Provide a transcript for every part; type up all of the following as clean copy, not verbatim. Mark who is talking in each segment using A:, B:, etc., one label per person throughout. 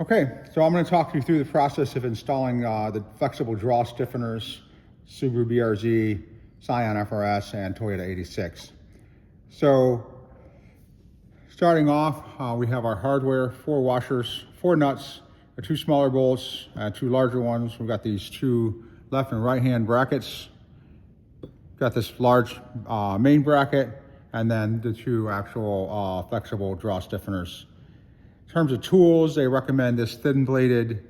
A: Okay, so I'm going to talk you through the process of installing the flexible draw stiffeners, Subaru BRZ, Scion FRS, and Toyota 86. So, starting off, we have our hardware, 4 washers, 4 nuts, 2 smaller bolts, 2 larger ones. We've got these 2 left and right hand brackets. Got this large main bracket, and then the 2 actual flexible draw stiffeners. In terms of tools, they recommend this thin-bladed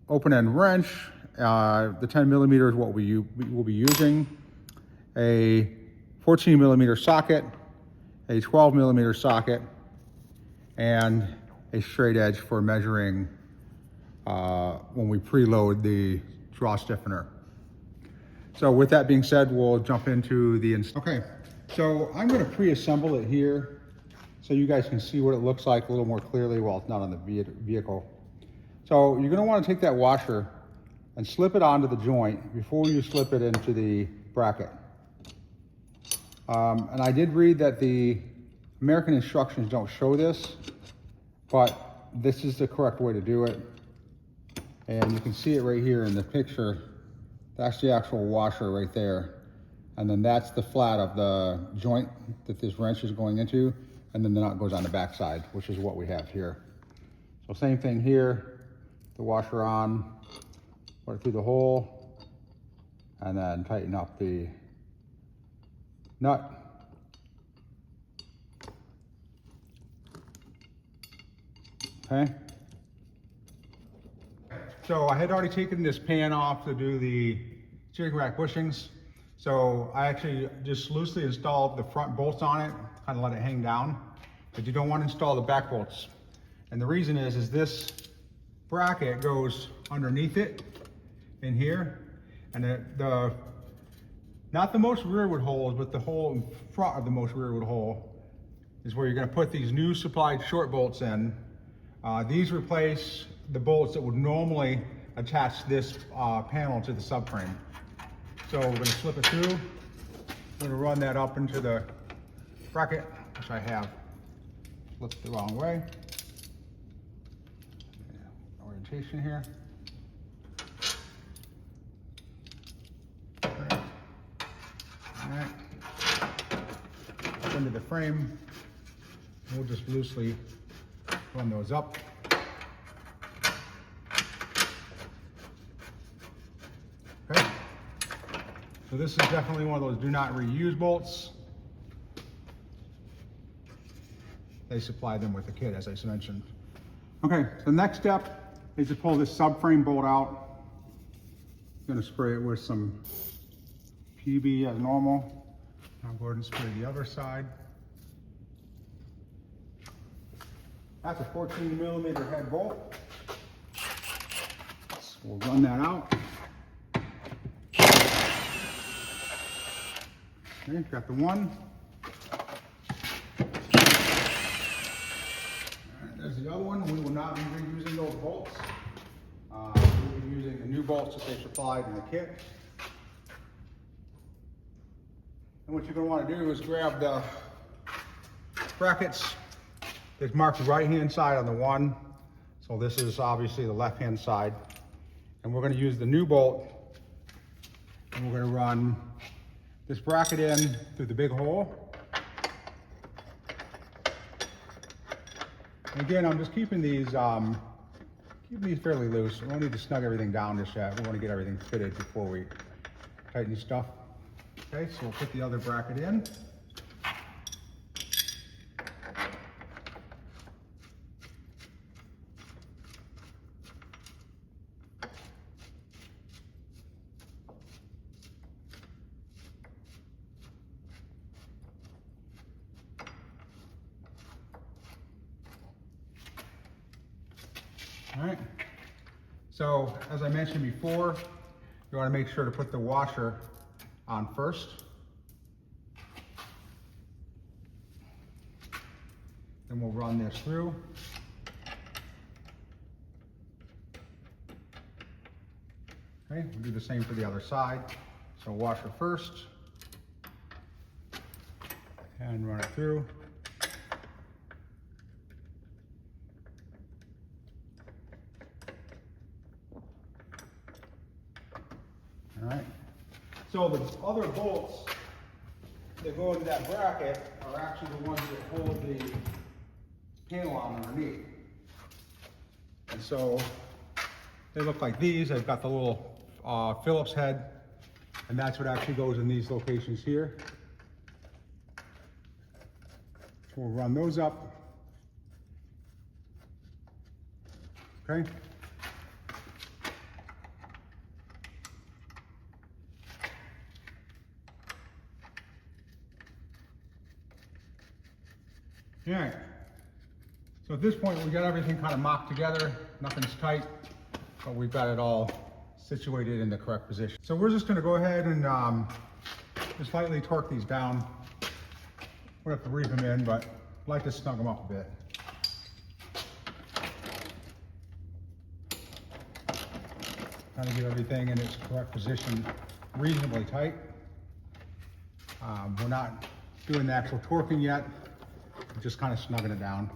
A: open-end wrench. The 10 millimeter is what we will be using. A 14 millimeter socket, a 12 millimeter socket, and a straight edge for measuring when we preload the draw stiffener. So with that being said, we'll jump into the install. Okay, so I'm going to pre-assemble it here so you guys can see what it looks like a little more clearly while it's not on the vehicle. So you're going to want to take that washer and slip it onto the joint before you slip it into the bracket. And I did read that the American instructions don't show this, but this is the correct way to do it. And you can see it right here in the picture. That's the actual washer right there. And then that's the flat of the joint that this wrench is going into. And then the nut goes on the back side, which is what we have here. So same thing here, the washer on, put it through the hole, and then tighten up the nut. Okay. So I had already taken this pan off to do the steering rack bushings. So I actually just loosely installed the front bolts on it, kind of let it hang down, but you don't want to install the back bolts. And the reason is this bracket goes underneath it in here, and not the most rearward holes, but the hole in front of the most rearward hole is where you're going to put these new supplied short bolts in. These replace the bolts that would normally attach this panel to the subframe. So we're going to slip it through. We're going to run that up into the bracket, which I have flipped the wrong way. Orientation here. Okay. All right. Up into the frame. We'll just loosely run those up. Okay. So this is definitely one of those do not reuse bolts. They supply them with the kit, as I mentioned. Okay, so the next step is to pull this subframe bolt out. I'm gonna spray it with some PB as normal. I'll go ahead and spray the other side. That's a 14 millimeter head bolt. So we'll run that out. Okay, got the one. All right, there's the other one. We will not be reusing those bolts. We'll be using the new bolts that they supplied in the kit. And what you're going to want to do is grab the brackets that's marked the right-hand side on the one. So this is obviously the left-hand side. And we're going to use the new bolt. And we're going to run this bracket in through the big hole. And again, I'm just keeping these fairly loose. We don't need to snug everything down just yet. We want to get everything fitted before we tighten stuff. Okay, so we'll put the other bracket in. All right, so as I mentioned before, you want to make sure to put the washer on first. Then we'll run this through. Okay, we'll do the same for the other side. So washer first, and run it through. All right. So the other bolts that go into that bracket are actually the ones that hold the panel on underneath. And so they look like these. They've got the little Phillips head, and that's what actually goes in these locations here. So we'll run those up. Okay. All right. So at this point, we got everything kind of mocked together. Nothing's tight, but we've got it all situated in the correct position. So we're just going to go ahead and just lightly torque these down. We have to reef them in, but I'd like to snug them up a bit. Trying to get everything in its correct position, reasonably tight. We're not doing the actual torquing yet. We're just kind of snugging it down.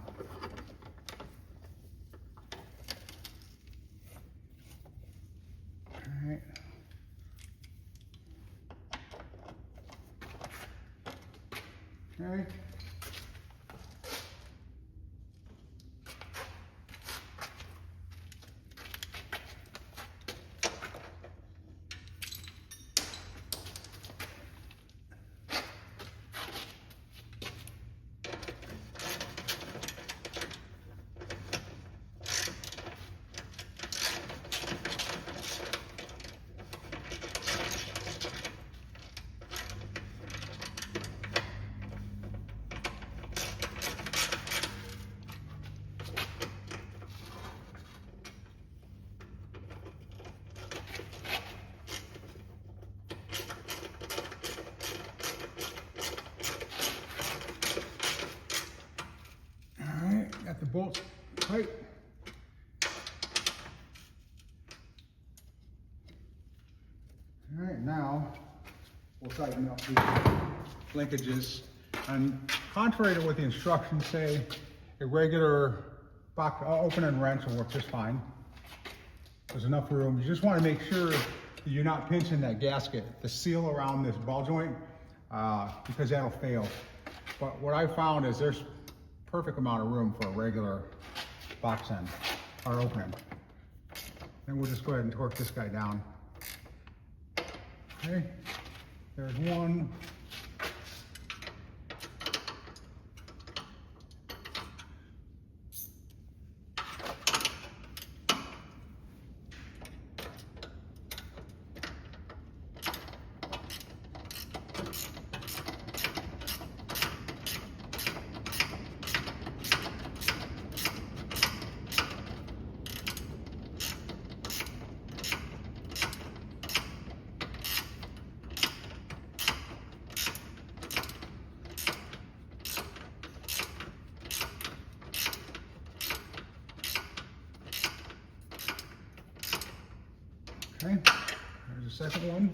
A: All right. Okay. Got the bolts tight. All right, now we'll tighten up these linkages. And contrary to what the instructions say, a regular box open and wrench will work just fine. There's enough room. You just want to make sure that you're not pinching that gasket, the seal around this ball joint, because that'll fail. But what I found is there's perfect amount of room for a regular box end or opening. Then we'll just go ahead and torque this guy down. Okay, there's one. Okay, there's a second one.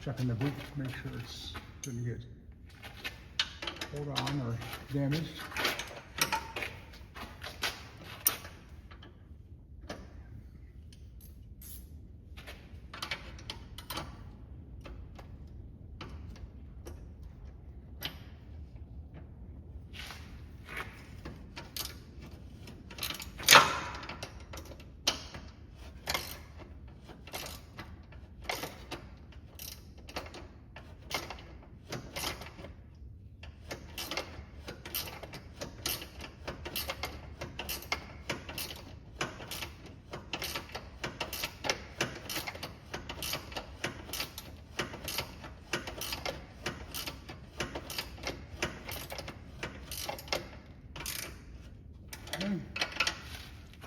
A: Checking the boot to make sure it's didn't get pulled on or damaged.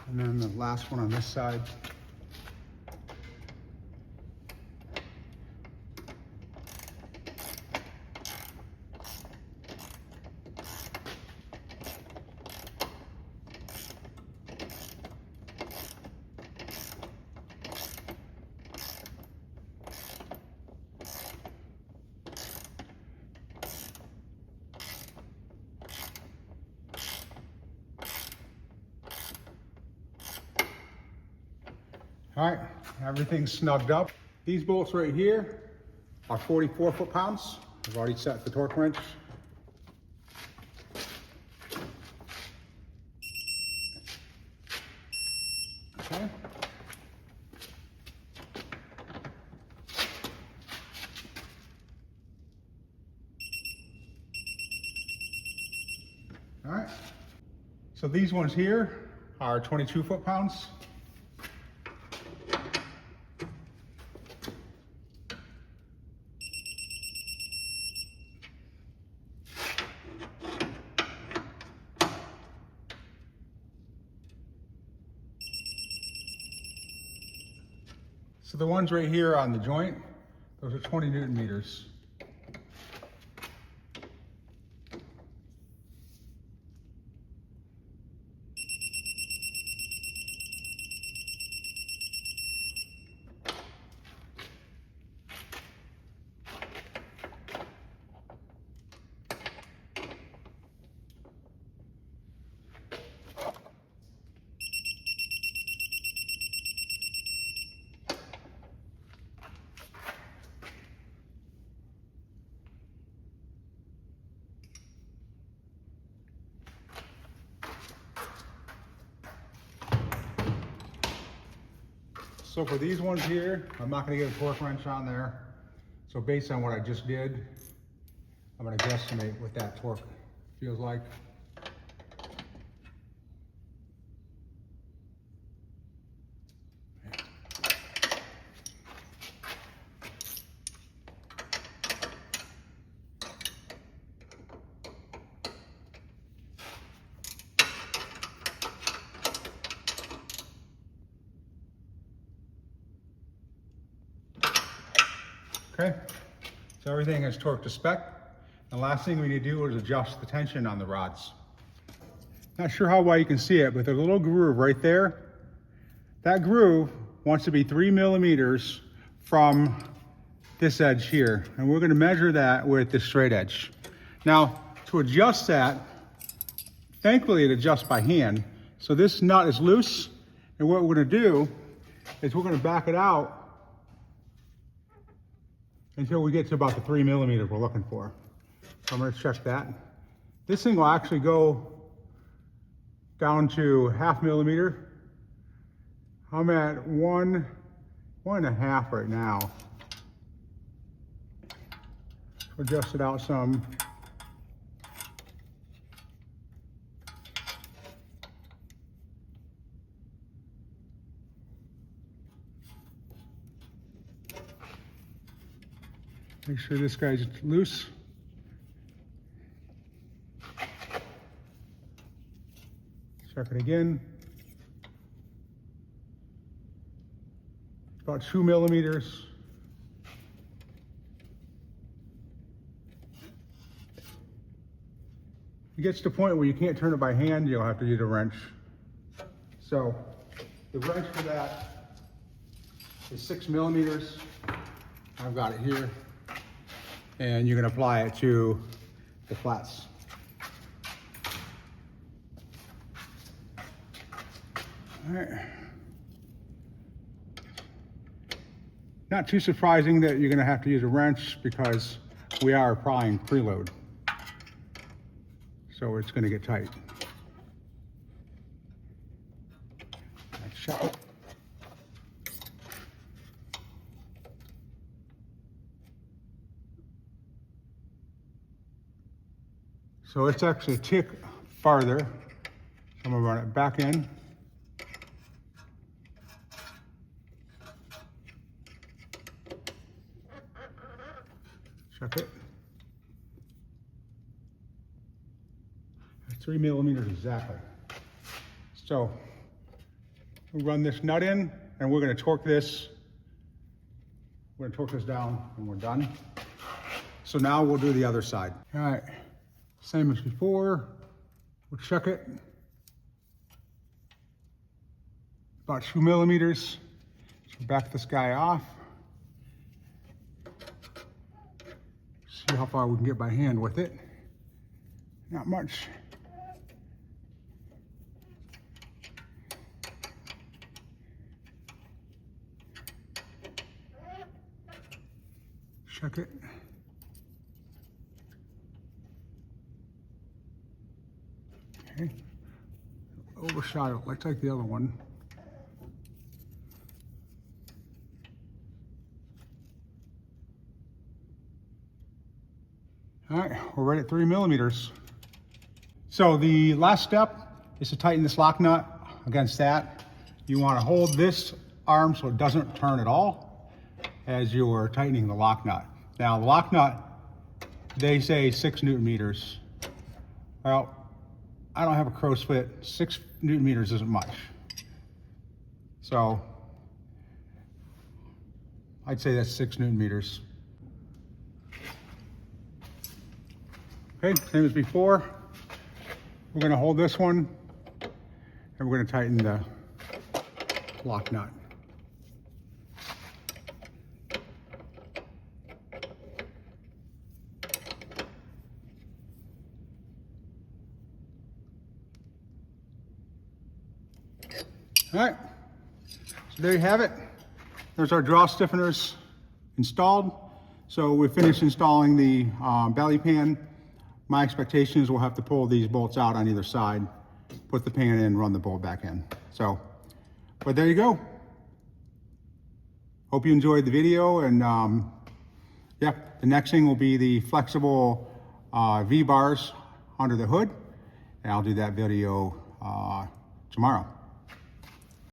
A: And then the last one on this side. All right, everything's snugged up. These bolts right here are 44 foot-pounds. I've already set the torque wrench. Okay. All right. So these ones here are 22 foot-pounds. So the ones right here on the joint, those are 20 Newton meters. So for these ones here, I'm not going to get a torque wrench on there. So based on what I just did, I'm going to guesstimate what that torque feels like. Okay, so everything is torqued to spec. The last thing we need to do is adjust the tension on the rods. Not sure how well you can see it, but there's a little groove right there. That groove wants to be 3 millimeters from this edge here, and we're going to measure that with the straight edge. Now, to adjust that, thankfully it adjusts by hand. So this nut is loose, and what we're going to do is we're going to back it out until we get to about the 3 millimeters we're looking for. So I'm going to check that. This thing will actually go down to 0.5 millimeter. I'm at 1.5 right now. Adjust it out some. Make sure this guy's loose. Check it again. About 2 millimeters. It gets to the point where you can't turn it by hand, you'll have to use a wrench. So the wrench for that is 6 millimeters. I've got it here. And you can apply it to the flats. All right. Not too surprising that you're going to have to use a wrench because we are applying preload. So it's going to get tight. Let's shut it. So it's actually a tick farther. So I'm going to run it back in. Check it. 3 millimeters exactly. So we'll run this nut in and we're going to torque this. We're going to torque this down and we're done. So now we'll do the other side. All right. Same as before, we'll check it. About 2 millimeters. So back this guy off. See how far we can get by hand with it. Not much. check it. Okay, overshot it. Let's take the other one. All right, we're right at 3 millimeters. So the last step is to tighten this lock nut. Against that, you want to hold this arm so it doesn't turn at all as you're tightening the lock nut. Now the lock nut, they say 6 Newton meters. Well, I don't have a crow's foot. 6 Newton meters isn't much. So I'd say that's 6 Newton meters. Okay, same as before. We're going to hold this one and we're going to tighten the lock nut. All right, so there you have it. There's our draw stiffeners installed. So we finished installing the belly pan. My expectation is we'll have to pull these bolts out on either side, put the pan in, run the bolt back in. So, but there you go. Hope you enjoyed the video, and yeah, the next thing will be the flexible V-bars under the hood, and I'll do that video tomorrow.